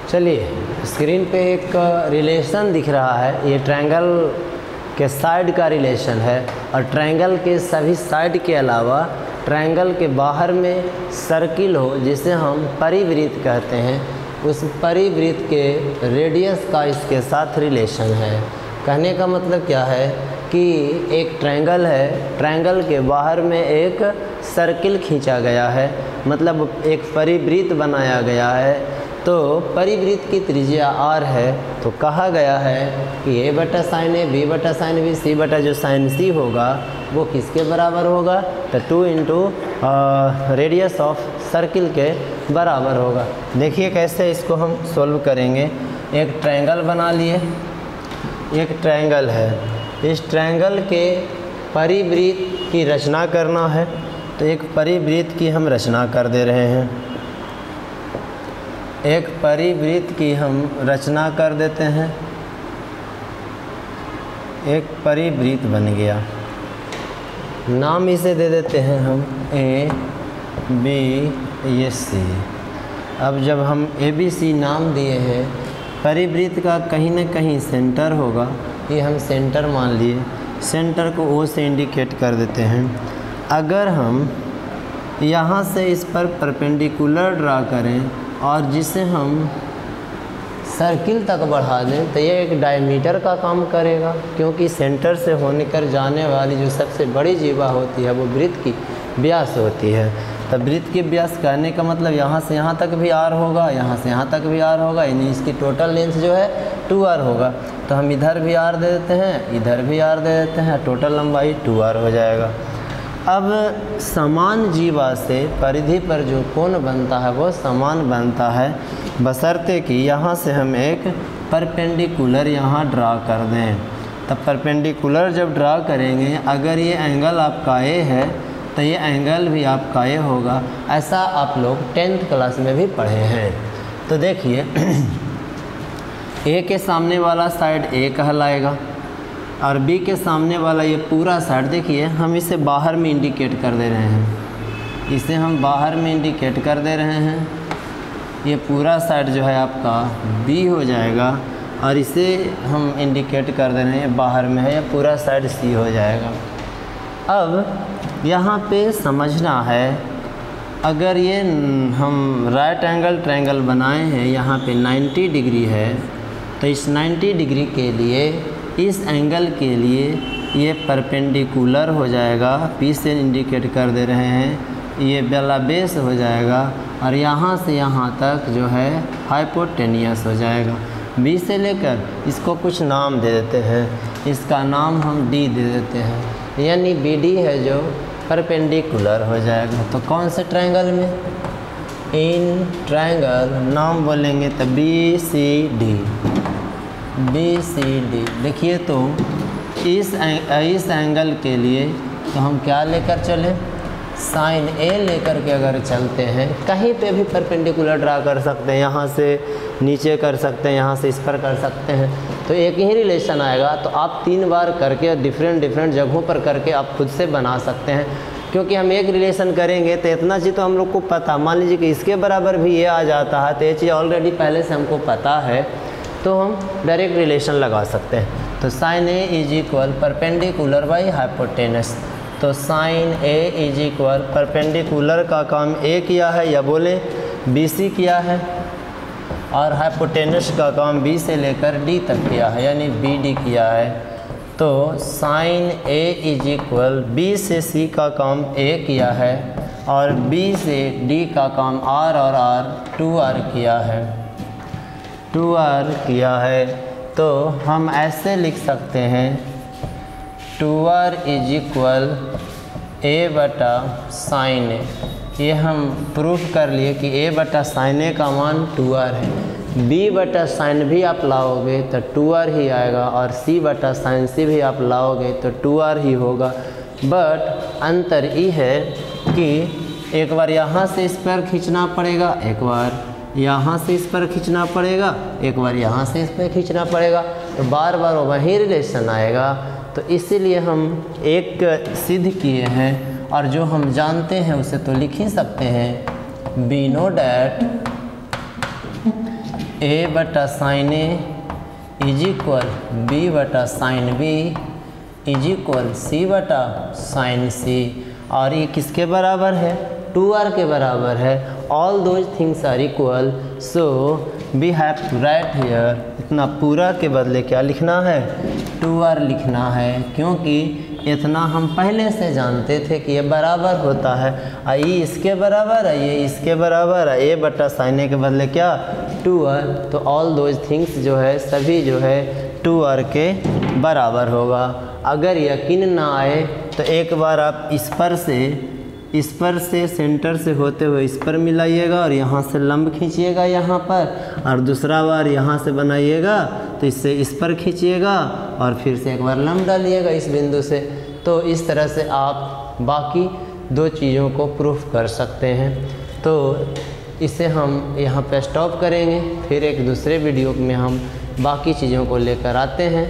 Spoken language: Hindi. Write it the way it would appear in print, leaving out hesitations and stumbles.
चलिए स्क्रीन पे एक रिलेशन दिख रहा है, ये ट्रायंगल के साइड का रिलेशन है और ट्रायंगल के सभी साइड के अलावा ट्रायंगल के बाहर में सर्किल हो जिसे हम परिवृत्त कहते हैं, उस परिवृत्त के रेडियस का इसके साथ रिलेशन है। कहने का मतलब क्या है कि एक ट्रायंगल है, ट्रायंगल के बाहर में एक सर्किल खींचा गया है, मतलब एक परिवृत्त बनाया गया है। तो परिवृत्त की त्रिज्या r है, तो कहा गया है कि a बटा साइन ए, b बटा साइन बी, c बटा जो साइन c होगा वो किसके बराबर होगा, तो 2 इंटू रेडियस ऑफ सर्किल के बराबर होगा। देखिए कैसे इसको हम सोल्व करेंगे। एक ट्रायंगल बना लिए, एक ट्रायंगल है, इस ट्रायंगल के परिवृत्त की रचना करना है, तो एक परिवृत्त की हम रचना कर दे रहे हैं। एक परिवृत्त की हम रचना कर देते हैं, एक परिवृत्त बन गया, नाम इसे दे देते हैं हम ए बी ये सी। अब जब हम ए बी सी नाम दिए हैं, परिवृत्त का कहीं न कहीं सेंटर होगा, ये हम सेंटर मान लिए, सेंटर को ओ से इंडिकेट कर देते हैं। अगर हम यहाँ से इस पर परपेंडिकुलर ड्रा करें और जिसे हम सर्किल तक बढ़ा दें तो ये एक डायमीटर का काम करेगा, क्योंकि सेंटर से होने कर जाने वाली जो सबसे बड़ी जीवा होती है वो वृत्त की व्यास होती है। तो वृत्त की व्यास कहने का मतलब यहाँ से यहाँ तक भी r होगा, यहाँ से यहाँ तक भी r होगा, यानी इसकी टोटल लेंथ जो है 2r होगा। तो हम इधर भी r दे देते हैं, इधर भी r दे देते हैं, टोटल लंबाई 2r हो जाएगा। अब समान जीवा से परिधि पर जो कोण बनता है वो समान बनता है, बशर्ते कि यहाँ से हम एक परपेंडिकुलर यहाँ ड्रा कर दें। तब परपेंडिकुलर जब ड्रा करेंगे, अगर ये एंगल आपका ए है तो ये एंगल भी आपका ए होगा। ऐसा आप लोग 10th क्लास में भी पढ़े हैं। तो देखिए ए के सामने वाला साइड ए कहलाएगा और बी के सामने वाला ये पूरा साइड, देखिए हम इसे बाहर में इंडिकेट कर दे रहे हैं, इसे हम बाहर में इंडिकेट कर दे रहे हैं। ये पूरा साइड जो है आपका बी हो जाएगा और इसे हम इंडिकेट कर दे रहे हैं बाहर में है, या पूरा साइड सी हो जाएगा। अब यहाँ पे समझना है, अगर ये हम राइट एंगल ट्रायंगल बनाए हैं, यहाँ पे 90 डिग्री है, तो इस 90 डिग्री के लिए इस एंगल के लिए ये परपेंडिकुलर हो जाएगा, पी से इंडिकेट कर दे रहे हैं, ये वाला बेस हो जाएगा और यहाँ से यहाँ तक जो है हाइपोटेनियस हो जाएगा। बी से लेकर इसको कुछ नाम दे देते हैं, इसका नाम हम डी दे देते हैं, यानी बी डी है जो परपेंडिकुलर हो जाएगा। तो कौन से ट्रायंगल में, इन ट्रायंगल नाम बोलेंगे तो B C D, B C D. देखिए तो इस एंगल के लिए तो हम क्या लेकर चलें, साइन ए लेकर के अगर चलते हैं, कहीं पे भी परपेंडिकुलर ड्रा कर सकते हैं, यहाँ से नीचे कर सकते हैं, यहाँ से इस पर कर सकते हैं, तो एक ही रिलेशन आएगा। तो आप 3 बार करके डिफरेंट जगहों पर करके आप खुद से बना सकते हैं, क्योंकि हम एक रिलेशन करेंगे तो इतना चीज़ तो हम लोग को पता, मान लीजिए कि इसके बराबर भी ये आ जाता है, तो ये चीज़ ऑलरेडी पहले से हमको पता है, तो हम डायरेक्ट रिलेशन लगा सकते हैं। तो sine A is equal perpendicular by hypotenuse, तो sine A is equal perpendicular का काम ए किया है या बोले बी सी किया है, और हाइपोटेनस का काम बी से लेकर डी तक किया है, यानी बी डी किया है। तो sine A is equal B से सी का काम ए किया है और बी से डी का काम आर और आर 2r किया है, 2r किया है। तो हम ऐसे लिख सकते हैं 2r इज इक्वल ए बटा साइन ए। ये हम प्रूफ कर लिए कि ए बटा साइन ए का मान 2r है। बी बटा साइन भी आप लाओगे तो 2r ही आएगा, और सी बटा साइन सी भी आप लाओगे तो 2r ही होगा। बट अंतर ये है कि एक बार यहाँ से इस पर खींचना पड़ेगा, एक बार यहाँ से इस पर खींचना पड़ेगा, एक बार यहाँ से इस पर खींचना पड़ेगा, तो बार बार वही रिलेशन आएगा। तो इसीलिए हम एक सिद्ध किए हैं, और जो हम जानते हैं उसे तो लिख ही सकते हैं, वी नो डैट ए बटा sine A is equal B बटा sine B is equal C बटा साइन सी। और ये किसके बराबर है? 2r के बराबर है। All those things are equal, so we have to write here, इतना पूरा के बदले क्या लिखना है? 2r लिखना है, क्योंकि इतना हम पहले से जानते थे कि ये बराबर होता है। ये इसके बराबर है, ये इसके बराबर है, ए बटा साइन ए के बदले क्या? 2r। तो ऑल दोज थिंग्स जो है सभी जो है 2r के बराबर होगा। अगर यकीन ना आए तो एक बार आप इस पर से सेंटर से होते हुए इस पर मिलाइएगा और यहाँ से लंब खींचिएगा यहाँ पर, और दूसरा बार यहाँ से बनाइएगा तो इससे इस पर खींचिएगा और फिर से एक बार लंब डालिएगा इस बिंदु से। तो इस तरह से आप बाकी दो चीज़ों को प्रूफ कर सकते हैं। तो इसे हम यहाँ पे स्टॉप करेंगे, फिर एक दूसरे वीडियो में हम बाकी चीज़ों को लेकर आते हैं।